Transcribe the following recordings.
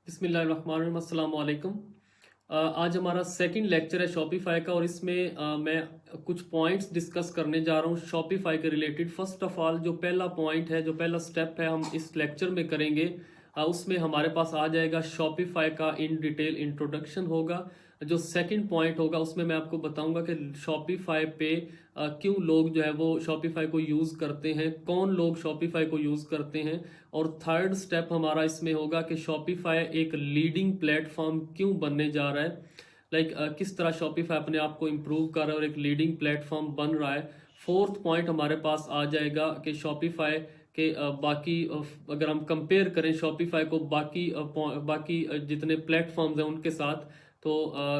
बिस्मिल्लाहिर्रहमानिर्रहीम, अस्सलाम वालेकुम। आज हमारा सेकंड लेक्चर है शॉपिफाई का और इसमें मैं कुछ पॉइंट्स डिस्कस करने जा रहा हूँ शॉपिफाई के रिलेटेड। फर्स्ट ऑफ ऑल जो पहला पॉइंट है, जो पहला स्टेप है, हम इस लेक्चर में करेंगे। उसमें हमारे पास आ जाएगा शॉपिफाई का इन डिटेल इंट्रोडक्शन होगा। जो सेकंड पॉइंट होगा उसमें मैं आपको बताऊंगा कि शॉपिफाई पे क्यों लोग जो है वो शॉपिफाई को यूज़ करते हैं, कौन लोग शॉपिफाई को यूज़ करते हैं। और थर्ड स्टेप हमारा इसमें होगा कि शॉपिफाई एक लीडिंग प्लेटफॉर्म क्यों बनने जा रहा है। किस तरह शॉपिफाई अपने आप को इम्प्रूव कर रहा है और एक लीडिंग प्लेटफॉर्म बन रहा है। फोर्थ पॉइंट हमारे पास आ जाएगा कि शॉपिफाई के अगर हम कंपेयर करें शॉपिफाई को बाकी जितने प्लेटफॉर्म्स हैं उनके साथ, तो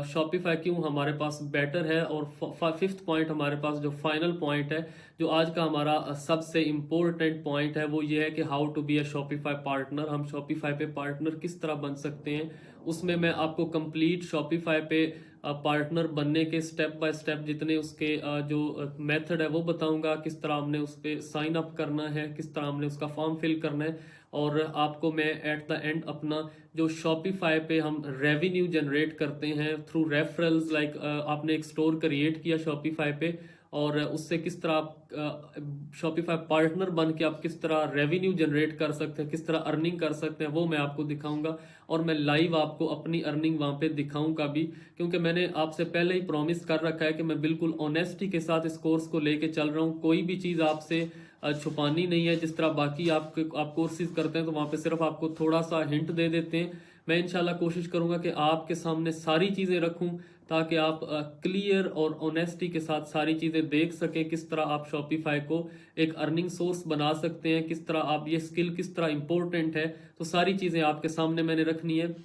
शॉपिफाई क्यों हमारे पास बेटर है। और फिफ्थ पॉइंट हमारे पास जो फाइनल पॉइंट है, जो आज का हमारा सबसे इम्पोर्टेंट पॉइंट है, वो ये है कि how to be a Shopify partner. हम शॉपिफाई पे पार्टनर किस तरह बन सकते हैं। उसमें मैं आपको कंप्लीट शॉपिफाई पे पार्टनर बनने के स्टेप बाय स्टेप जितने उसके जो मेथड है वो बताऊंगा। किस तरह हमने उस पर साइन अप करना है, किस तरह हमने उसका फॉर्म फिल करना है। और आपको मैं एट द एंड अपना जो शॉपिफाई पे हम रेवेन्यू जनरेट करते हैं थ्रू रेफरल्स, आपने एक स्टोर क्रिएट किया शॉपिफाई पे और उससे किस तरह आप शॉपिफाई पार्टनर बन के आप किस तरह रेवेन्यू जनरेट कर सकते हैं, किस तरह अर्निंग कर सकते हैं, वो मैं आपको दिखाऊंगा। और मैं लाइव आपको अपनी अर्निंग वहां पे दिखाऊंगा भी, क्योंकि मैंने आपसे पहले ही प्रॉमिस कर रखा है कि मैं बिल्कुल ऑनेस्टी के साथ इस कोर्स को लेके चल रहा हूँ। कोई भी चीज़ आपसे छुपानी नहीं है। जिस तरह बाकी आप कोर्सेज करते हैं तो वहाँ पे सिर्फ आपको थोड़ा सा हिंट दे देते हैं। मैं इंशाल्लाह कोशिश करूंगा कि आपके सामने सारी चीज़ें रखूं ताकि आप क्लियर और ऑनेस्टी के साथ सारी चीज़ें देख सकें। किस तरह आप शॉपिफाई को एक अर्निंग सोर्स बना सकते हैं, किस तरह आप ये स्किल किस तरह इंपॉर्टेंट है, तो सारी चीज़ें आपके सामने मैंने रखनी है।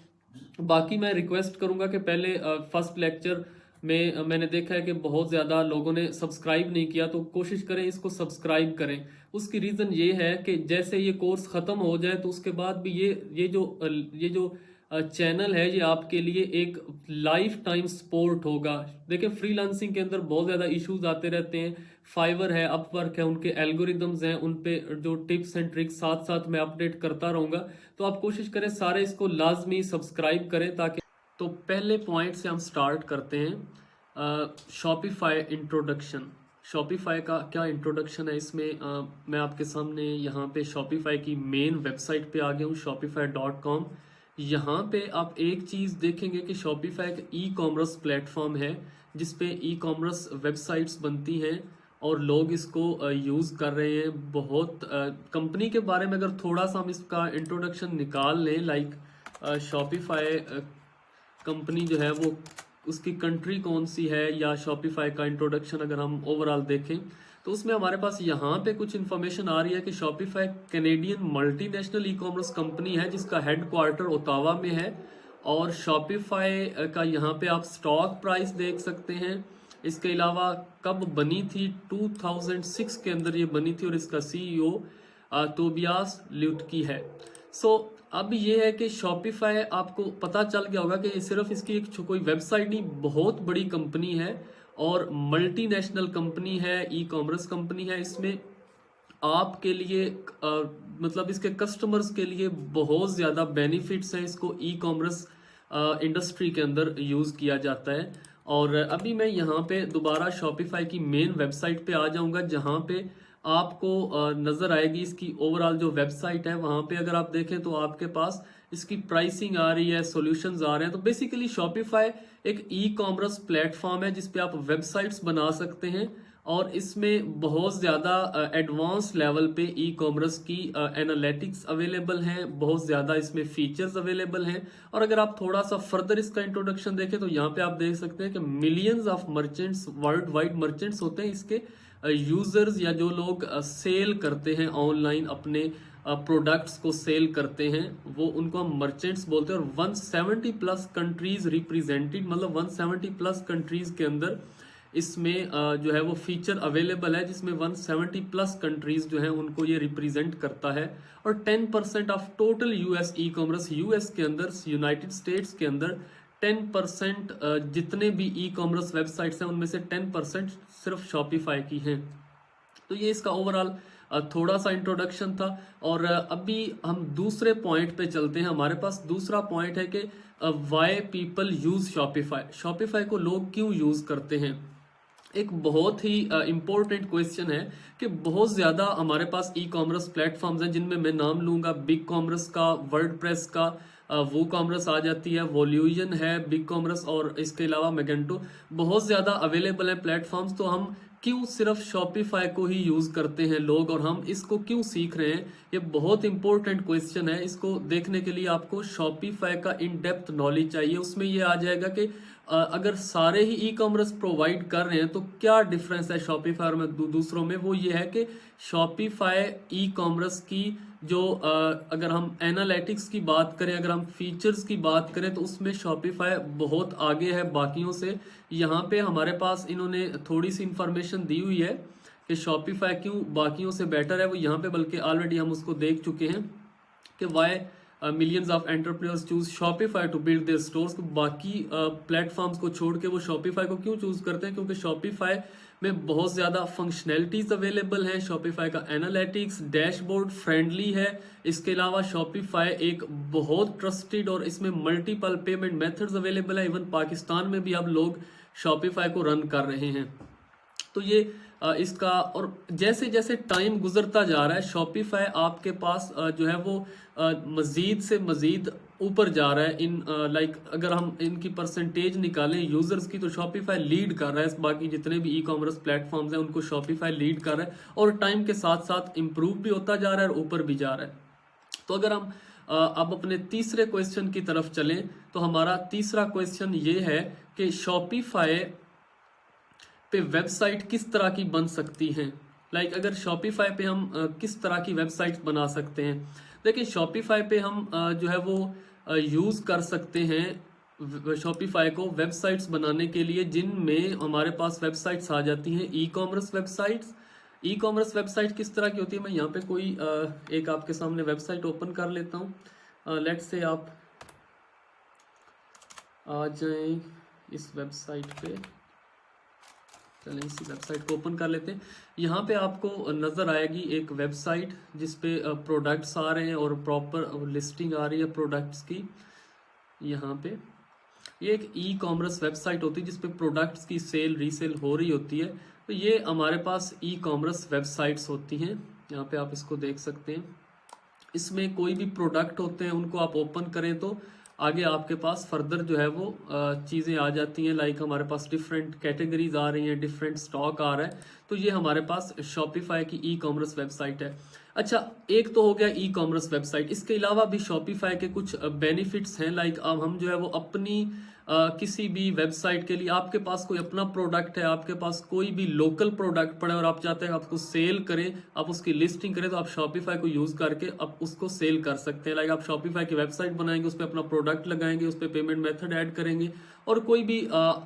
बाकी मैं रिक्वेस्ट करूंगा कि पहले फर्स्ट लेक्चर में मैंने देखा है कि बहुत ज़्यादा लोगों ने सब्सक्राइब नहीं किया, तो कोशिश करें इसको सब्सक्राइब करें। उसकी रीज़न ये है कि जैसे ये कोर्स ख़त्म हो जाए तो उसके बाद भी ये जो चैनल है ये आपके लिए एक लाइफ टाइम सपोर्ट होगा। देखिए फ्रीलांसिंग के अंदर बहुत ज़्यादा इश्यूज आते रहते हैं। फाइवर है, अपवर्क है, उनके एल्गोरिदम्स हैं, उन पे जो टिप्स एंड ट्रिक्स साथ साथ मैं अपडेट करता रहूँगा। तो आप कोशिश करें सारे इसको लाजमी सब्सक्राइब करें ताकि। तो पहले पॉइंट से हम स्टार्ट करते हैं। Shopify introduction. शॉपिफाई का क्या इंट्रोडक्शन है इसमें, मैं आपके सामने यहाँ पे शॉपिफाई की मेन वेबसाइट पे आ गया हूँ, shopify.com। यहाँ पे आप एक चीज़ देखेंगे कि शॉपिफाई एक ई कॉमर्स प्लेटफॉर्म है जिसपे ई कॉमर्स वेबसाइट्स बनती हैं और लोग इसको यूज़ कर रहे हैं। बहुत कंपनी के बारे में अगर थोड़ा सा हम इसका इंट्रोडक्शन निकाल लें, शॉपिफाई कंपनी जो है वो उसकी कंट्री कौन सी है, या शॉपिफाई का इंट्रोडक्शन अगर हम ओवरऑल देखें तो उसमें हमारे पास यहाँ पे कुछ इन्फॉर्मेशन आ रही है कि Shopify Canadian multinational e commerce company है जिसका हेडक्वार्टर ओटावा में है। और शॉपिफाई का यहाँ पे आप स्टॉक प्राइस देख सकते हैं। इसके अलावा कब बनी थी, 2006 के अंदर ये बनी थी और इसका सीईओ टोबियास ल्यूटकी है। सो अब ये है कि शॉपिफाई आपको पता चल गया होगा कि ये सिर्फ इसकी एक कोई वेबसाइट नहीं, बहुत बड़ी कंपनी है और मल्टीनेशनल कंपनी है, ई कॉमर्स कंपनी है। इसमें आपके लिए मतलब इसके कस्टमर्स के लिए बहुत ज़्यादा बेनिफिट्स हैं। इसको ई कॉमर्स इंडस्ट्री के अंदर यूज़ किया जाता है। और अभी मैं यहाँ पे दोबारा शॉपिफाई की मेन वेबसाइट पे आ जाऊँगा जहाँ पे आपको नज़र आएगी इसकी ओवरऑल जो वेबसाइट है। वहाँ पे अगर आप देखें तो आपके पास इसकी प्राइसिंग आ रही है, सॉल्यूशंस आ रहे हैं। तो बेसिकली शॉपिफाई एक ई कॉमर्स प्लेटफॉर्म है जिस पे आप वेबसाइट्स बना सकते हैं और इसमें बहुत ज़्यादा एडवांस लेवल पे ई कॉमर्स की एनालिटिक्स अवेलेबल हैं, बहुत ज़्यादा इसमें फीचर्स अवेलेबल हैं। और अगर आप थोड़ा सा फर्दर इसका इंट्रोडक्शन देखें तो यहाँ पे आप देख सकते हैं कि millions of merchants, world wide merchants होते हैं इसके यूजर्स, या जो लोग सेल करते हैं ऑनलाइन अपने प्रोडक्ट्स को सेल करते हैं, वो उनको हम मर्चेंट्स बोलते हैं। और 170 प्लस कंट्रीज रिप्रेजेंटेड, मतलब 170 प्लस कंट्रीज के अंदर इसमें जो है वो फीचर अवेलेबल है जिसमें 170 प्लस कंट्रीज जो है उनको ये रिप्रेजेंट करता है। और 10% of total US e commerce, US के अंदर, यूनाइटेड स्टेट्स के अंदर 10% जितने भी ई कॉमर्स वेबसाइट्स हैं उनमें से 10% सिर्फ शॉपिफाई की हैं। तो ये इसका ओवरऑल थोड़ा सा इंट्रोडक्शन था। और अभी हम दूसरे पॉइंट पे चलते हैं। हमारे पास दूसरा पॉइंट है कि why people use Shopify, Shopify को लोग क्यों यूज करते हैं। एक बहुत ही इम्पोर्टेंट क्वेश्चन है कि बहुत ज़्यादा हमारे पास ई कॉमर्स प्लेटफॉर्म्स हैं, जिनमें मैं नाम लूंगा बिग कॉमर्स का, वर्डप्रेस का, वो कॉमर्स आ जाती है, वॉल्यूजन है, बिग कॉमर्स, और इसके अलावा मैगेंटो। बहुत ज़्यादा अवेलेबल है प्लेटफॉर्म्स। तो हम क्यों सिर्फ शॉपिफाई को ही यूज़ करते हैं लोग, और हम इसको क्यों सीख रहे हैं, ये बहुत इंपॉर्टेंट क्वेश्चन है। इसको देखने के लिए आपको शॉपिफाई का इन डेप्थ नॉलेज चाहिए। उसमें ये आ जाएगा कि अगर सारे ही ई कॉमर्स प्रोवाइड कर रहे हैं तो क्या डिफरेंस है शॉपिफाई और दूसरों में। वो ये है कि शॉपिफाई ई कॉमर्स की जो अगर हम एनालिटिक्स की बात करें, अगर हम फीचर्स की बात करें, तो उसमें शॉपिफाई बहुत आगे है बाकियों से। यहाँ पे हमारे पास इन्होंने थोड़ी सी इंफॉर्मेशन दी हुई है कि शॉपिफाई क्यों बाकियों से बेटर है। वो यहाँ पे बल्कि ऑलरेडी हम उसको देख चुके हैं कि why millions of entrepreneurs choose Shopify to build their stores. बाकी प्लेटफॉर्म्स को छोड़ के वो शॉपिफाई को क्यों चूज करते हैं, क्योंकि शॉपिफाई में बहुत ज़्यादा फंक्शनैलिटीज अवेलेबल हैं। शॉपिफाई का एनालिटिक्स डैशबोर्ड फ्रेंडली है। इसके अलावा शॉपिफाई एक बहुत ट्रस्टेड, और इसमें मल्टीपल पेमेंट मेथड्स अवेलेबल है। इवन पाकिस्तान में भी अब लोग शॉपिफाई को रन कर रहे हैं। तो ये इसका, और जैसे जैसे टाइम गुजरता जा रहा है शॉपिफाई आपके पास जो है वो मजीद से मजीद ऊपर जा रहा है। इन लाइक अगर हम इनकी परसेंटेज निकालें यूजर्स की, तो शॉपिफाई लीड कर रहा है। बाकी जितने भी ई कॉमर्स प्लेटफॉर्म्स हैं उनको शॉपिफाई लीड कर रहा है, और टाइम के साथ साथ इम्प्रूव भी होता जा रहा है और ऊपर भी जा रहा है। तो अगर हम अब अपने तीसरे क्वेश्चन की तरफ चलें, तो हमारा तीसरा क्वेश्चन ये है कि शॉपिफाई पे वेबसाइट किस तरह की बन सकती हैं। लाइक अगर शॉपिफाई पे हम किस तरह की वेबसाइट्स बना सकते हैं। देखिए शॉपिफाई पे हम जो है वो यूज़ कर सकते हैं शॉपिफाई को वेबसाइट्स बनाने के लिए, जिनमें हमारे पास वेबसाइट्स आ जाती हैं e commerce websites. E commerce website किस तरह की होती है, मैं यहाँ पे कोई एक आपके सामने वेबसाइट ओपन कर लेता हूँ। लेट्स से आप आ जाएं इस वेबसाइट पे, चलें इसी वेबसाइट को ओपन कर लेते हैं। यहाँ पे आपको नज़र आएगी एक वेबसाइट जिसपे प्रोडक्ट्स आ रहे हैं और प्रॉपर लिस्टिंग आ रही है प्रोडक्ट्स की। यहाँ पे ये एक ई कॉमर्स वेबसाइट होती है जिसपे प्रोडक्ट्स की सेल रीसेल हो रही होती है। तो ये हमारे पास ई कॉमर्स वेबसाइट्स होती हैं। यहाँ पे आप इसको देख सकते हैं। इसमें कोई भी प्रोडक्ट होते हैं उनको आप ओपन करें तो आगे आपके पास फर्दर जो है वो चीज़ें आ जाती हैं। लाइक हमारे पास डिफरेंट कैटेगरीज आ रही हैं, डिफरेंट स्टॉक आ रहा है। तो ये हमारे पास शॉपिफाई की ई कॉमर्स वेबसाइट है। अच्छा, एक तो हो गया ई कॉमर्स वेबसाइट। इसके अलावा भी शॉपिफाई के कुछ बेनिफिट्स हैं। लाइक अब हम जो है वो अपनी किसी भी वेबसाइट के लिए, आपके पास कोई अपना प्रोडक्ट है, आपके पास कोई भी लोकल प्रोडक्ट पड़ा है और आप चाहते हैं आपको सेल करें, आप उसकी लिस्टिंग करें, तो आप शॉपिफाई को यूज़ करके आप उसको सेल कर सकते हैं। लाइक आप शॉपिफाई की वेबसाइट बनाएंगे, उस पर अपना प्रोडक्ट लगाएंगे, उस पर पेमेंट मेथड ऐड करेंगे, और कोई भी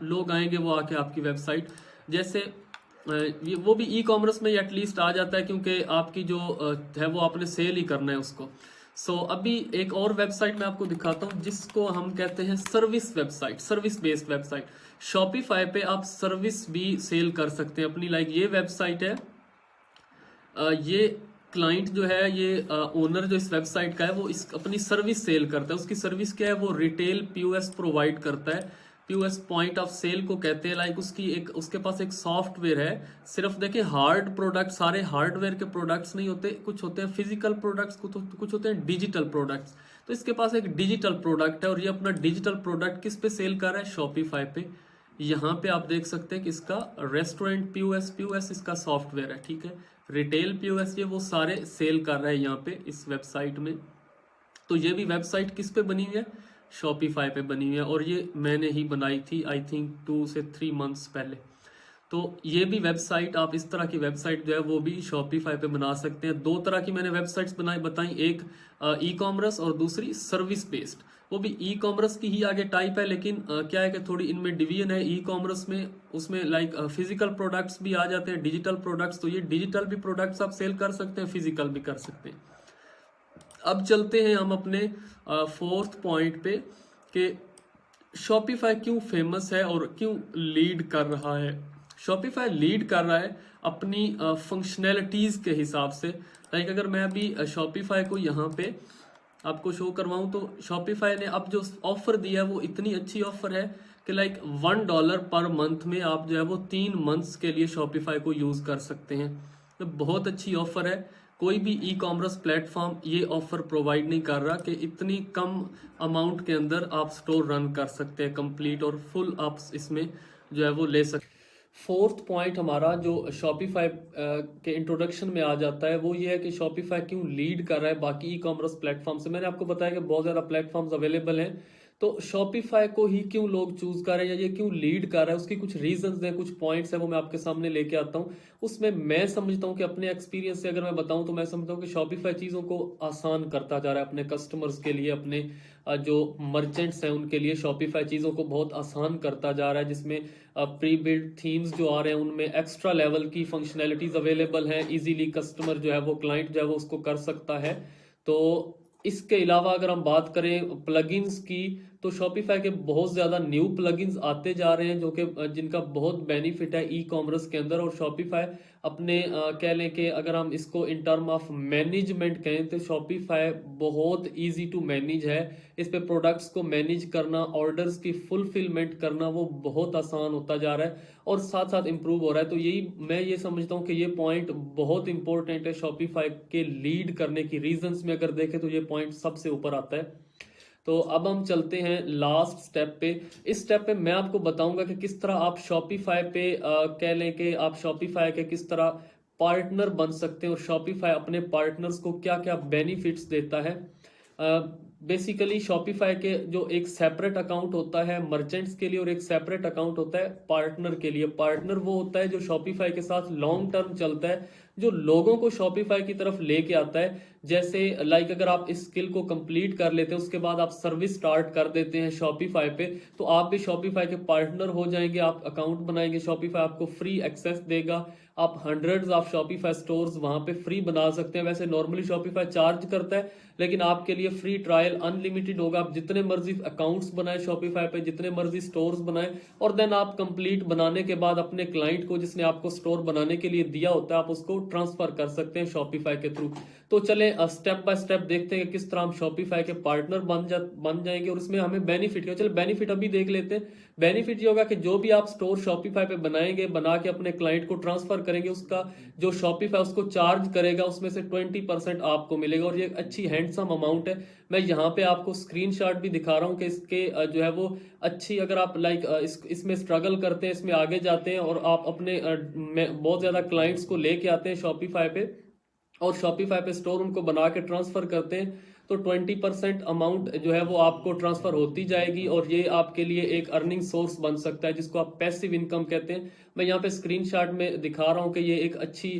लोग आएंगे वो आके आपकी वेबसाइट, जैसे वो भी ई कॉमर्स में एटलीस्ट आ जाता है, क्योंकि आपकी जो है वो आपने सेल ही करना है उसको। सो अभी एक और वेबसाइट मैं आपको दिखाता हूँ जिसको हम कहते हैं service website, service based website. Shopify पे आप सर्विस भी सेल कर सकते हैं अपनी। लाइक ये वेबसाइट है, ये क्लाइंट जो है, ये ओनर जो इस वेबसाइट का है, वो इस अपनी सर्विस सेल करता है। उसकी सर्विस क्या है, वो रिटेल पीओएस प्रोवाइड करता है। पीओएस पॉइंट ऑफ सेल को कहते हैं। लाइक उसके पास एक सॉफ्टवेयर है। सिर्फ देखिए हार्ड प्रोडक्ट, सारे हार्डवेयर के प्रोडक्ट्स नहीं होते, कुछ होते हैं फिजिकल प्रोडक्ट्स, कुछ होते हैं डिजिटल प्रोडक्ट्स। तो इसके पास एक डिजिटल प्रोडक्ट है और ये अपना डिजिटल प्रोडक्ट किस पे सेल कर रहा है, शॉपिफाई पे। यहाँ पे आप देख सकते हैं कि इसका रेस्टोरेंट पीओएस इसका सॉफ्टवेयर है, ठीक है। रिटेल पीओएस ये वो सारे सेल कर रहा है यहाँ पे इस वेबसाइट में। तो ये भी वेबसाइट किस पे बनी हुई है, शॉपिफाई पे बनी हुई है, और ये मैंने ही बनाई थी आई थिंक 2 से 3 मंथ्स पहले। तो ये भी वेबसाइट, आप इस तरह की वेबसाइट जो है वो भी शॉपिफाई पे बना सकते हैं। 2 तरह की मैंने वेबसाइट्स बताई, एक ई कॉमर्स और दूसरी सर्विस बेस्ड। वो भी ई कॉमर्स की ही आगे टाइप है, लेकिन क्या है कि थोड़ी इनमें डिवीजन है। ई कॉमर्स में उसमें लाइक फिजिकल प्रोडक्ट्स भी आ जाते हैं, डिजिटल प्रोडक्ट्स। तो ये डिजिटल भी प्रोडक्ट्स आप सेल कर सकते हैं, फिजिकल भी कर सकते हैं। अब चलते हैं हम अपने 4th पॉइंट पे कि शॉपिफाई क्यों फेमस है और क्यों लीड कर रहा है। शॉपिफाई लीड कर रहा है अपनी फंक्शनैलिटीज के हिसाब से। लाइक अगर मैं अभी शॉपिफाई को यहाँ पे आपको शो करवाऊं तो शॉपिफाई ने अब जो ऑफर दिया है वो इतनी अच्छी ऑफर है कि लाइक $1 पर मंथ में आप जो है वो 3 मंथ्स के लिए शॉपिफाई को यूज कर सकते हैं। तो बहुत अच्छी ऑफर है। कोई भी ई कॉमर्स प्लेटफॉर्म ये ऑफर प्रोवाइड नहीं कर रहा कि इतनी कम अमाउंट के अंदर आप स्टोर रन कर सकते हैं कंप्लीट और फुल आप इसमें जो है वो ले सकते। फोर्थ पॉइंट हमारा जो शॉपिफाई के इंट्रोडक्शन में आ जाता है वो ये है कि शॉपिफाई क्यों लीड कर रहा है बाकी ई कॉमर्स प्लेटफॉर्म से। मैंने आपको बताया कि बहुत ज़्यादा प्लेटफॉर्म्स अवेलेबल हैं, तो शॉपिफाई को ही क्यों लोग चूज कर रहे हैं या ये क्यों लीड कर रहा है, उसकी कुछ रीजंस हैं, कुछ पॉइंट्स हैं, वो मैं आपके सामने लेके आता हूँ। उसमें मैं समझता हूँ कि अपने एक्सपीरियंस से अगर मैं बताऊँ तो मैं समझता हूँ कि शॉपिफाई चीज़ों को आसान करता जा रहा है अपने कस्टमर्स के लिए, अपने जो मर्चेंट्स हैं उनके लिए शॉपिफाई चीज़ों को बहुत आसान करता जा रहा है, जिसमें प्री बिल्ड थीम्स जो आ रहे हैं उनमें एक्स्ट्रा लेवल की फंक्शनैलिटीज अवेलेबल हैं, इजीली कस्टमर जो है वो क्लाइंट जो है वो उसको कर सकता है। तो इसके अलावा अगर हम बात करें प्लगइन्स की तो शॉपिफाई के बहुत ज़्यादा न्यू प्लगइन्स आते जा रहे हैं जो कि जिनका बहुत बेनिफिट है ई कॉमर्स के अंदर। और शॉपिफाई अपने कह लें कि अगर हम इसको इन टर्म ऑफ मैनेजमेंट कहें तो शॉपिफाई बहुत इजी टू मैनेज है। इस पे प्रोडक्ट्स को मैनेज करना, ऑर्डर्स की फुलफिलमेंट करना वो बहुत आसान होता जा रहा है और साथ साथ इम्प्रूव हो रहा है। तो यही मैं ये समझता हूँ कि ये पॉइंट बहुत इंपॉर्टेंट है शॉपिफाई के लीड करने की रीजंस में अगर देखें तो ये पॉइंट सबसे ऊपर आता है। तो अब हम चलते हैं लास्ट स्टेप पे। इस स्टेप पे मैं आपको बताऊंगा कि किस तरह आप शॉपिफाई पे कह लें कि आप शॉपिफाई के किस तरह पार्टनर बन सकते हैं और शॉपिफाई अपने पार्टनर्स को क्या क्या बेनिफिट्स देता है। बेसिकली शॉपिफाई के जो एक सेपरेट अकाउंट होता है मर्चेंट्स के लिए और एक सेपरेट अकाउंट होता है पार्टनर के लिए। पार्टनर वो होता है जो शॉपिफाई के साथ लॉन्ग टर्म चलता है, जो लोगों को शॉपिफाई की तरफ लेके आता है। जैसे लाइक अगर आप इस स्किल को कंप्लीट कर लेते हैं उसके बाद आप सर्विस स्टार्ट कर देते हैं शॉपिफाई पे, तो आप भी शॉपिफाई के पार्टनर हो जाएंगे। आप अकाउंट बनाएंगे, शॉपिफाई आपको फ्री एक्सेस देगा, आप हंड्रेड्स ऑफ शॉपिफाई स्टोर्स वहां पे फ्री बना सकते हैं। वैसे नॉर्मली शॉपिफाई चार्ज करता है लेकिन आपके लिए फ्री ट्रायल अनलिमिटेड होगा। आप जितने मर्जी अकाउंट्स बनाए शॉपिफाई पे, जितने मर्जी स्टोर्स बनाए और देन आप कंप्लीट बनाने के बाद अपने क्लाइंट को जिसने आपको स्टोर बनाने के लिए दिया होता है आप उसको ट्रांसफर कर सकते हैं शॉपिफाई के थ्रू। तो चले स्टेप बाय स्टेप देखते हैं कि किस तरह हम शॉपिफाई के पार्टनर बन जाएंगे और इसमें हमें बेनिफिट क्या। चलो बेनिफिट अभी देख लेते हैं। बेनिफिट ये होगा कि जो भी आप स्टोर शॉपिफाई पे बनाएंगे, बना के अपने क्लाइंट को ट्रांसफर करेंगे, उसका जो शॉपिफाई उसको चार्ज करेगा उसमें से 20% आपको मिलेगा और ये एक अच्छी हैंडसम अमाउंट है। मैं यहाँ पे आपको स्क्रीनशॉट भी दिखा रहा हूँ कि इसके जो है वो अच्छी, अगर आप लाइक इसमें स्ट्रगल करते हैं, इसमें आगे जाते हैं और आप अपने बहुत ज्यादा क्लाइंट्स को लेके आते हैं शॉपिफाई पे और शॉपिफाई पे स्टोर उनको बना के ट्रांसफर करते हैं, तो 20% अमाउंट जो है वो आपको ट्रांसफर होती जाएगी और ये आपके लिए एक अर्निंग सोर्स बन सकता है जिसको आप पैसिव इनकम कहते हैं। मैं यहाँ पे स्क्रीनशॉट में दिखा रहा हूँ कि ये एक अच्छी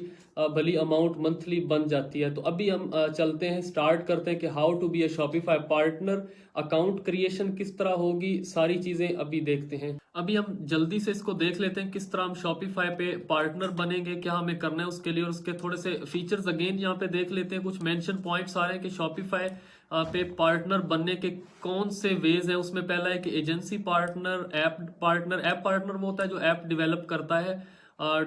भली अमाउंट मंथली बन जाती है। तो अभी हम चलते हैं, स्टार्ट करते हैं कि how to be a Shopify partner, account creation किस तरह होगी, सारी चीजें अभी देखते हैं। अभी हम जल्दी से इसको देख लेते हैं किस तरह हम शॉपिफाई पे पार्टनर बनेंगे, क्या हमें करना है उसके लिए और उसके थोड़े से फीचर्स अगेन यहाँ पे देख लेते हैं। कुछ मेंशन पॉइंट्स आ रहे हैं कि शॉपिफाई पे पार्टनर बनने के कौन से वेज हैं। उसमें पहला है कि agency partner, app partner. App partner वो होता है जो ऐप डेवलप करता है,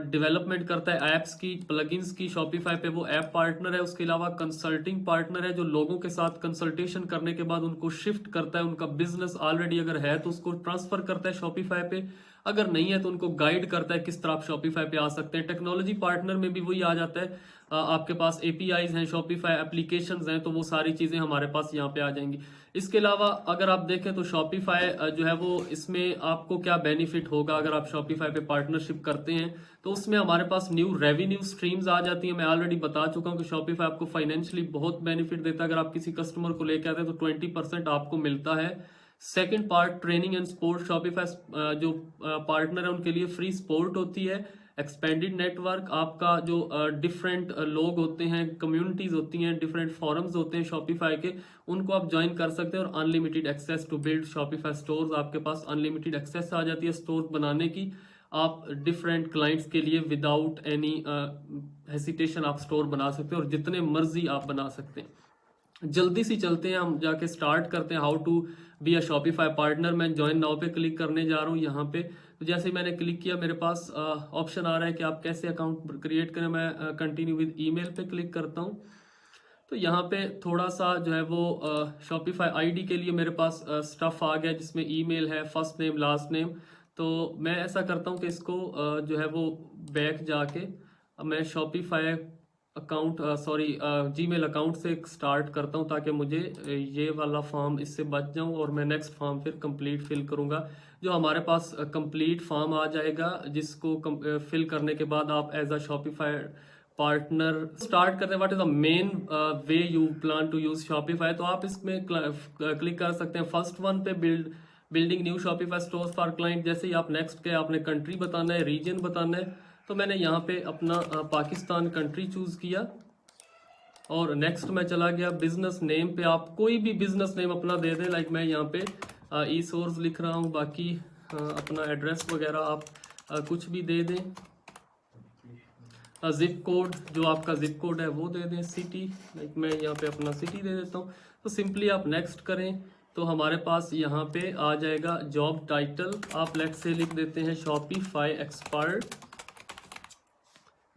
डेवलपमेंट करता है ऐप्स की, प्लगइन्स की, शॉपिफाई पे वो ऐप पार्टनर है। उसके अलावा कंसल्टिंग पार्टनर है जो लोगों के साथ कंसल्टेशन करने के बाद उनको शिफ्ट करता है, उनका बिजनेस ऑलरेडी अगर है तो उसको ट्रांसफर करता है शॉपिफाई पे, अगर नहीं है तो उनको गाइड करता है किस तरह आप शॉपिफाई पे आ सकते हैं। टेक्नोलॉजी पार्टनर में भी वही आ जाता है, आपके पास एपीआईज हैं, शॉपिफाई एप्लीकेशंस हैं, तो वो सारी चीजें हमारे पास यहाँ पे आ जाएंगी। इसके अलावा अगर आप देखें तो शॉपिफाई जो है वो इसमें आपको क्या बेनिफिट होगा अगर आप शॉपिफाई पे पार्टनरशिप करते हैं, तो उसमें हमारे पास न्यू रेवेन्यू स्ट्रीम्स आ जाती है। मैं ऑलरेडी बता चुका हूँ कि शॉपिफाई आपको फाइनेंशियली बहुत बेनिफिट देता है। अगर आप किसी कस्टमर को लेके आते हैं तो 20% आपको मिलता है। Second part training and sport, Shopify जो पार्टनर है उनके लिए फ्री स्पोर्ट होती है। एक्सपेंडेड नेटवर्क, आपका जो डिफरेंट लोग होते हैं, कम्युनिटीज होती हैं, डिफरेंट फॉरम्स होते हैं शॉपिफाई के, उनको आप ज्वाइन कर सकते हैं। और unlimited access to build Shopify stores, आपके पास अनलिमिटेड एक्सेस आ जाती है स्टोर बनाने की। आप डिफरेंट क्लाइंट्स के लिए विदाउट एनी हेसिटेशन आप स्टोर बना सकते हैं और जितने मर्जी आप बना सकते हैं। जल्दी सी चलते हैं, हम जाके स्टार्ट करते हैं how to be a Shopify partner. मैं ज्वाइन नाउ पे क्लिक करने जा रहा हूँ यहाँ पे। तो जैसे ही मैंने क्लिक किया मेरे पास ऑप्शन आ रहा है कि आप कैसे अकाउंट क्रिएट करें। मैं कंटिन्यू विद ईमेल पे क्लिक करता हूँ। तो यहाँ पे थोड़ा सा जो है वो शॉपिफाई आईडी के लिए मेरे पास स्टफ आ गया जिसमें ईमेल है, फर्स्ट नेम, लास्ट नेम। तो मैं ऐसा करता हूँ कि इसको जो है वो बैक जाके मैं शॉपिफाई अकाउंट जीमेल अकाउंट से स्टार्ट करता हूँ, ताकि मुझे ये वाला फॉर्म इससे बच जाऊँ और मैं नेक्स्ट फॉर्म फिर कंप्लीट फिल करूँगा। जो हमारे पास कंप्लीट फॉर्म आ जाएगा जिसको फिल करने के बाद आप as a Shopify partner start करते हैं। What is the main way you plan to use Shopify, तो आप इसमें क्लिक कर सकते हैं। फर्स्ट वन पे building new Shopify stores for client. जैसे ही आप नेक्स्ट के आपने कंट्री बताना है, रीजन बताना है। तो मैंने यहाँ पे अपना पाकिस्तान कंट्री चूज किया और नेक्स्ट मैं चला गया। बिजनेस नेम पे आप कोई भी बिजनेस नेम अपना दे दें, लाइक मैं यहाँ पे ई सोर्स लिख रहा हूँ। बाकी अपना एड्रेस वगैरह आप कुछ भी दे दें। जिप कोड, जो आपका जिप कोड है वो दे दें। सिटी, लाइक मैं यहाँ पे अपना सिटी दे देता हूँ। तो सिंपली आप नेक्स्ट करें तो हमारे पास यहाँ पे आ जाएगा जॉब टाइटल। आप लेट से लिख देते हैं शॉपिफाई एक्सपर्ट।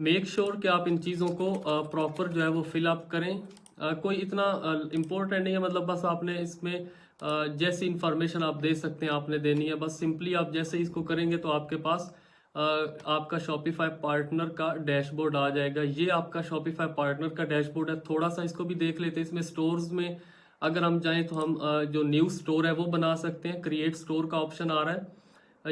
मेक श्योर कि आप इन चीज़ों को प्रॉपर जो है वो फिल अप करें। कोई इतना इम्पोर्टेंट नहीं है, मतलब बस आपने इसमें जैसी इंफॉर्मेशन आप दे सकते हैं आपने देनी है। बस सिंपली आप जैसे इसको करेंगे तो आपके पास आपका शॉपिफाई पार्टनर का डैशबोर्ड आ जाएगा। ये आपका शॉपिफाई पार्टनर का डैशबोर्ड है। थोड़ा सा इसको भी देख लेते हैं। इसमें स्टोर्स में अगर हम जाएं तो हम जो न्यू स्टोर है वो बना सकते हैं। क्रिएट स्टोर का ऑप्शन आ रहा है।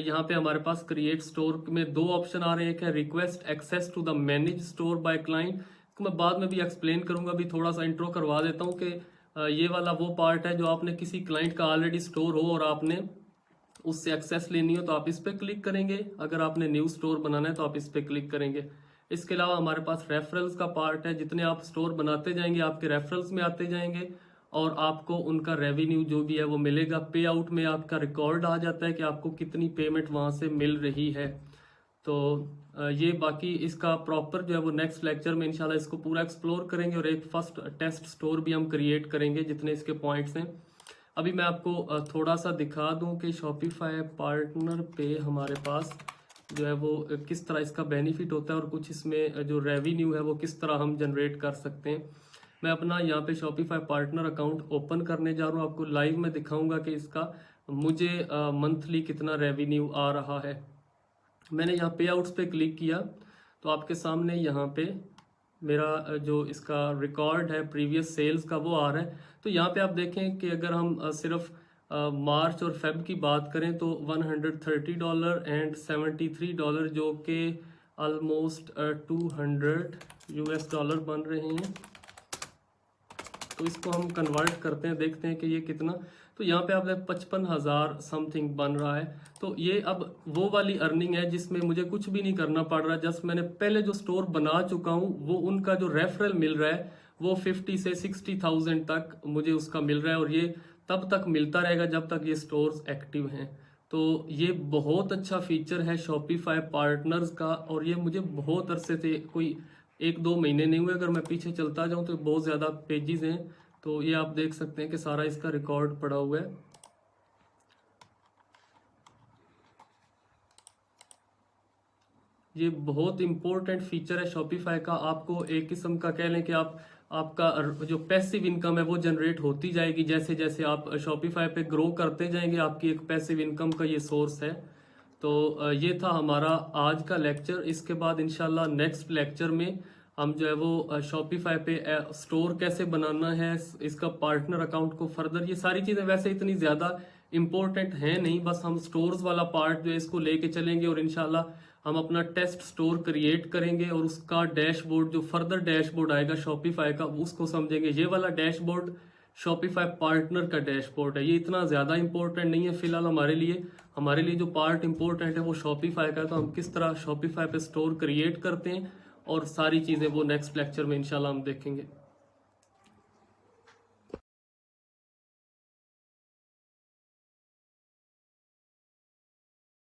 यहाँ पे हमारे पास क्रिएट स्टोर में दो ऑप्शन आ रहे हैं। एक है request access to the manage store by client, इसको मैं बाद में भी एक्सप्लेन करूंगा। अभी थोड़ा सा इंट्रो करवा देता हूँ कि ये वाला वो पार्ट है जो आपने किसी क्लाइंट का ऑलरेडी स्टोर हो और आपने उससे एक्सेस लेनी हो तो आप इस पर क्लिक करेंगे। अगर आपने न्यू स्टोर बनाना है तो आप इस पर क्लिक करेंगे। इसके अलावा हमारे पास रेफरल्स का पार्ट है। जितने आप स्टोर बनाते जाएंगे आपके रेफरल्स में आते जाएंगे और आपको उनका रेवेन्यू जो भी है वो मिलेगा। पे आउट में आपका रिकॉर्ड आ जाता है कि आपको कितनी पेमेंट वहाँ से मिल रही है। तो ये बाकी इसका प्रॉपर जो है वो नेक्स्ट लेक्चर में इंशाल्लाह इसको पूरा एक्सप्लोर करेंगे और एक फर्स्ट टेस्ट स्टोर भी हम क्रिएट करेंगे जितने इसके पॉइंट्स हैं। अभी मैं आपको थोड़ा सा दिखा दूं कि शॉपिफाई पार्टनर पे हमारे पास जो है वो किस तरह इसका बेनिफिट होता है और कुछ इसमें जो रेवेन्यू है वो किस तरह हम जनरेट कर सकते हैं। मैं अपना यहाँ पे शॉपिफाई पार्टनर अकाउंट ओपन करने जा रहा हूँ। आपको लाइव में दिखाऊंगा कि इसका मुझे मंथली कितना रेवेन्यू आ रहा है। मैंने यहाँ पे आउट्स पे क्लिक किया तो आपके सामने यहाँ पे मेरा जो इसका रिकॉर्ड है प्रीवियस सेल्स का वो आ रहा है। तो यहाँ पे आप देखें कि अगर हम सिर्फ मार्च और फेब की बात करें तो $130 एंड $73 जो कि ऑलमोस्ट $200 बन रहे हैं। तो इसको हम कन्वर्ट करते हैं, देखते हैं कि ये कितना। तो यहाँ पे आप 55,000 समथिंग बन रहा है। तो ये अब वो वाली अर्निंग है जिसमें मुझे कुछ भी नहीं करना पड़ रहा। जस्ट मैंने पहले जो स्टोर बना चुका हूँ वो उनका जो रेफरल मिल रहा है वो 50 से 60,000 तक मुझे उसका मिल रहा है और ये तब तक मिलता रहेगा जब तक ये स्टोर्स एक्टिव हैं। तो ये बहुत अच्छा फीचर है शॉपिफाई पार्टनर्स का और ये मुझे बहुत अरसे से, कोई 1-2 महीने नहीं हुए, अगर मैं पीछे चलता जाऊं तो बहुत ज़्यादा पेजेस हैं। तो ये आप देख सकते हैं कि सारा इसका रिकॉर्ड पड़ा हुआ है। ये बहुत इंपॉर्टेंट फीचर है शॉपिफाई का। आपको एक किस्म का कह लें कि आपका जो पैसिव इनकम है वो जनरेट होती जाएगी। जैसे जैसे आप शॉपिफाई पे ग्रो करते जाएंगे आपकी एक पैसिव इनकम का ये सोर्स है। तो ये था हमारा आज का लेक्चर। इसके बाद इंशाल्लाह नेक्स्ट लेक्चर में हम जो है वो शॉपिफाई पे स्टोर कैसे बनाना है, इसका पार्टनर अकाउंट को फर्दर, ये सारी चीज़ें वैसे इतनी ज़्यादा इम्पोर्टेंट हैं नहीं, बस हम स्टोर्स वाला पार्ट जो है इसको लेके चलेंगे और इंशाल्लाह हम अपना टेस्ट स्टोर क्रिएट करेंगे और उसका डैशबोर्ड, जो फर्दर डैशबोर्ड आएगा शॉपिफाई का, उसको समझेंगे। ये वाला डैशबोर्ड शॉपिफाई पार्टनर का डैशबोर्ड है, ये इतना ज़्यादा इंपॉर्टेंट नहीं है फिलहाल हमारे लिए। हमारे लिए जो पार्ट इंपॉर्टेंट है वो शॉपिफाई का है। तो हम किस तरह शॉपिफाई पे स्टोर क्रिएट करते हैं और सारी चीज़ें वो नेक्स्ट लेक्चर में इंशाल्लाह हम देखेंगे।